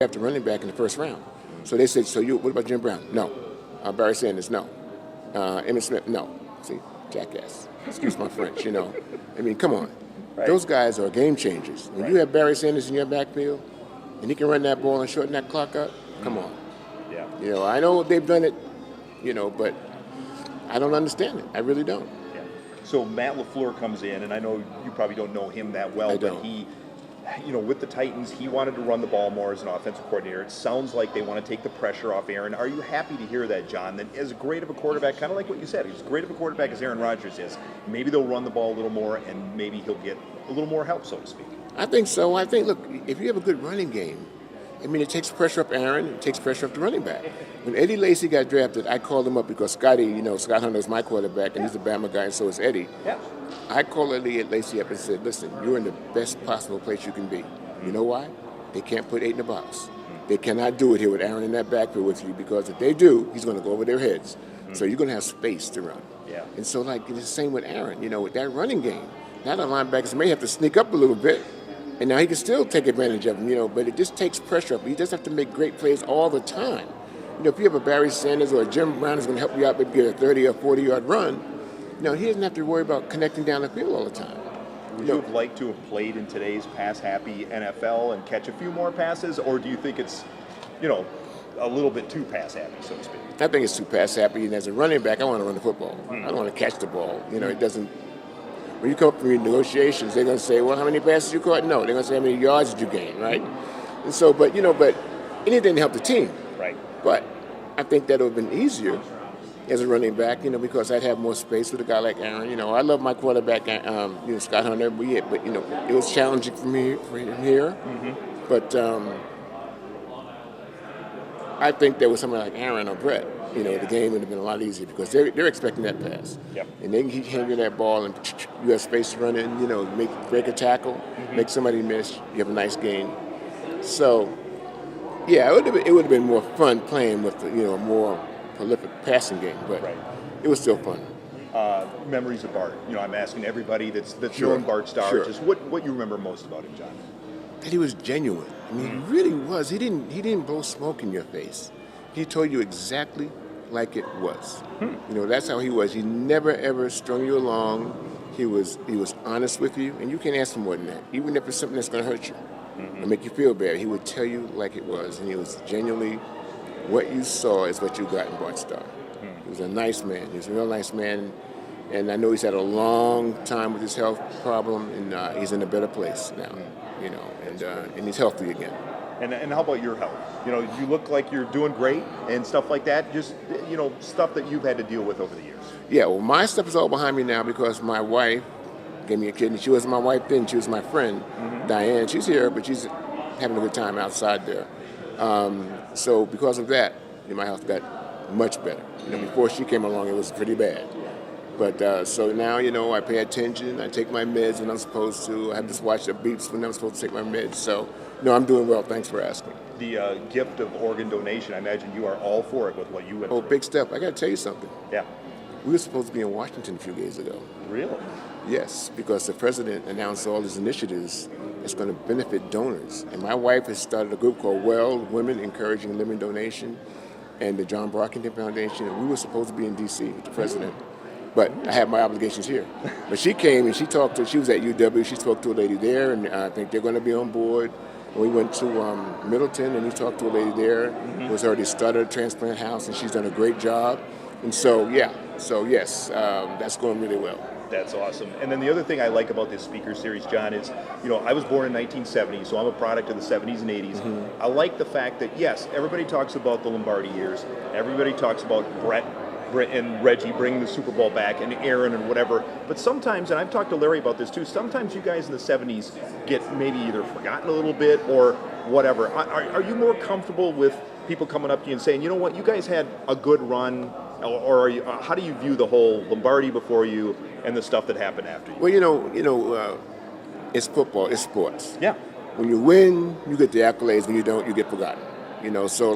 after running back in the first round. So they said, what about Jim Brown? No. Barry Sanders? No. Emmitt Smith? No. See, jackass. Excuse my French, I mean, come on. Right. Those guys are game changers. When you have Barry Sanders in your backfield and he can run that ball and shorten that clock up, come on. Yeah. I know they've done it, but I don't understand it. I really don't. Yeah. So Matt LaFleur comes in, and I know you probably don't know him that well, but he, with the Titans, he wanted to run the ball more as an offensive coordinator. It sounds like they want to take the pressure off Aaron. Are you happy to hear that, John, that as great of a quarterback, kind of like what you said, as great of a quarterback as Aaron Rodgers is, maybe they'll run the ball a little more and maybe he'll get a little more help, so to speak? I think so. I think, look, if you have a good running game, it takes pressure off Aaron, it takes pressure off the running back. When Eddie Lacy got drafted, I called him up because Scott Hunter is my quarterback, and he's a Bama guy, and so is Eddie. Yeah. I called Eddie Lacy up and said, listen, you're in the best possible place you can be. You know why? They can't put 8 in the box. They cannot do it here with Aaron in that backfield with you, because if they do, he's going to go over their heads. So you're going to have space to run. Yeah. And so, it's the same with Aaron, with that running game. Now the linebackers may have to sneak up a little bit, and now he can still take advantage of them, but it just takes pressure up. He doesn't have to make great plays all the time. If you have a Barry Sanders or a Jim Brown who's going to help you out, maybe get a 30 or 40-yard run, he doesn't have to worry about connecting down the field all the time. Would you have liked to have played in today's pass-happy NFL and catch a few more passes, or do you think it's, a little bit too pass-happy, so to speak? I think it's too pass-happy, and as a running back, I want to run the football. I don't want to catch the ball. It doesn't. When you come up from your negotiations, they're going to say, well, how many passes you caught? No, they're going to say, how many yards did you gain, right? And so, but anything to help the team. Right. But I think that would have been easier as a running back, because I'd have more space with a guy like Aaron. I love my quarterback, Scott Hunter, but it was challenging for him here. But I think there was somebody like Aaron or Brett. The game would have been a lot easier because they're expecting that pass. Yep. And they can keep handing that ball, and you have space to run in, break a tackle, make somebody miss, you have a nice game. So, yeah, it would have been more fun playing with a more prolific passing game, but it was still fun. Memories of Bart. You I'm asking everybody that's Sure. known Bart Starr, Sure. just what you remember most about him, John? That he was genuine. He really was. He didn't blow smoke in your face. He told you exactly like it was. That's how he was. He never ever strung you along. He was honest with you, and you can't ask for more than that. Even if it's something that's going to hurt you or make you feel bad, he would tell you like it was, and he was genuinely what you saw is what you got in Bart Starr. He was a nice man. He was a real nice man, and I know he's had a long time with his health problem, and he's in a better place now. And he's healthy again. And how about your health? You look like you're doing great and stuff like that. Just stuff that you've had to deal with over the years. Yeah, well, my stuff is all behind me now because my wife gave me a kid, and she wasn't my wife then. She was my friend, Diane. She's here, but she's having a good time outside there. So because of that, my health got much better. Before she came along, it was pretty bad. But so now, I pay attention. I take my meds when I'm supposed to. I have to watch the beeps when I'm supposed to take my meds. So, I'm doing well. Thanks for asking. The gift of organ donation, I imagine you are all for it with what you went through. Big step. I got to tell you something. Yeah. We were supposed to be in Washington a few days ago. Really? Yes, because the president announced all his initiatives that's going to benefit donors. And my wife has started a group called Well Women Encouraging Living Donation and the John Brockington Foundation. And we were supposed to be in D.C. with the president. But I have my obligations here. But she came and she was at UW. She spoke to a lady there, and I think they're going to be on board. And we went to Middleton, and we talked to a lady there who has already started a transplant house, and she's done a great job. And so, yes, that's going really well. That's awesome. And then the other thing I like about this speaker series, John, is, I was born in 1970, so I'm a product of the 70s and 80s. I like the fact that, yes, everybody talks about the Lombardi years. Everybody talks about Brett and Reggie bringing the Super Bowl back, and Aaron and whatever. But sometimes, and I've talked to Larry about this too, sometimes you guys in the 70s get maybe either forgotten a little bit or whatever. Are you more comfortable with people coming up to you and saying, you know what, you guys had a good run, or how do you view the whole Lombardi before you and the stuff that happened after you? Well, it's football, it's sports. Yeah. When you win, you get the accolades. When you don't, you get forgotten. So